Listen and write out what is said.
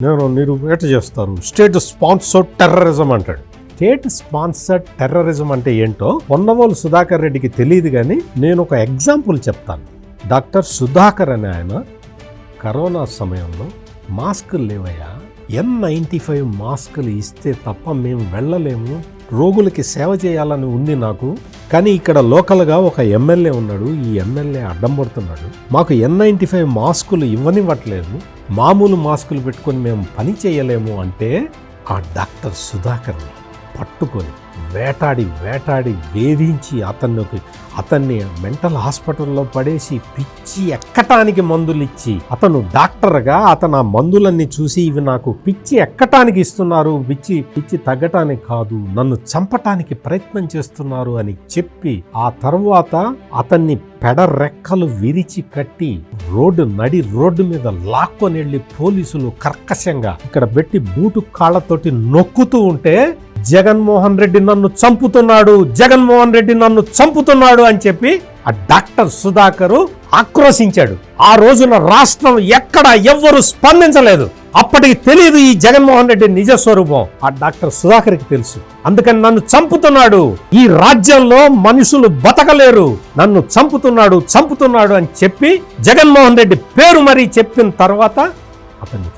మీరు ఎట చేస్తారు, స్టేట్ స్పాన్సర్డ్ టెర్రరిజం అంటాడు. స్టేట్ స్పాన్సర్డ్ టెర్రరిజం అంటే ఏంటో పొన్నవోలు సుధాకర్ రెడ్డికి తెలియదు, కానీ నేను ఒక ఎగ్జాంపుల్ చెప్తాను. డాక్టర్ సుధాకర్ అనే ఆయన కరోనా సమయంలో మాస్కులు లేవయ్యా, N95 మాస్కులు ఇస్తే తప్ప మేము వెళ్ళలేము, రోగులకి సేవ చేయాలని ఉంది నాకు, కానీ ఇక్కడ లోకల్గా ఒక ఎమ్మెల్యే ఉన్నాడు, ఈ ఎమ్మెల్యే అడ్డం పడుతున్నాడు, మాకు N95 మాస్కులు ఇవ్వనివ్వట్లేదు, మామూలు మాస్కులు పెట్టుకొని మేము పని చేయలేము అంటే ఆ డాక్టర్ సుధాకర్ని పట్టుకొని వేటాడి వేధించి అతన్ని మెంటల్ హాస్పిటల్లో పడేసి పిచ్చి ఎక్కటానికి మందులు ఇచ్చి, అతను డాక్టర్గా అతను ఆ మందులన్నీ చూసి ఇవి నాకు పిచ్చి ఎక్కటానికి ఇస్తున్నారు, పిచ్చి తగ్గటానికి కాదు, నన్ను చంపటానికి ప్రయత్నం చేస్తున్నారు అని చెప్పి ఆ తర్వాత అతన్ని పెడరెక్కలు విరిచి కట్టి రోడ్డు మీద లాక్కొని వెళ్ళి పోలీసులు కర్కశంగా ఇక్కడ పెట్టి బూటు కాళ్ళతోటి నొక్కుతూ ఉంటే జగన్మోహన్ రెడ్డి నన్ను చంపుతున్నాడు అని చెప్పి ఆ డాక్టర్ సుధాకరు ఆక్రోశించాడు. ఆ రోజున రాష్ట్రం ఎక్కడ ఎవ్వరు స్పందించలేదు. అప్పటికి తెలియదు ఈ జగన్మోహన్ రెడ్డి నిజ స్వరూపం, ఆ డాక్టర్ సుధాకర్కి తెలుసు. అందుకని నన్ను చంపుతున్నాడు, ఈ రాజ్యంలో మనుషులు బతకలేరు, నన్ను చంపుతున్నాడు అని చెప్పి జగన్మోహన్ రెడ్డి పేరు మరీ చెప్పిన తర్వాత అతన్ని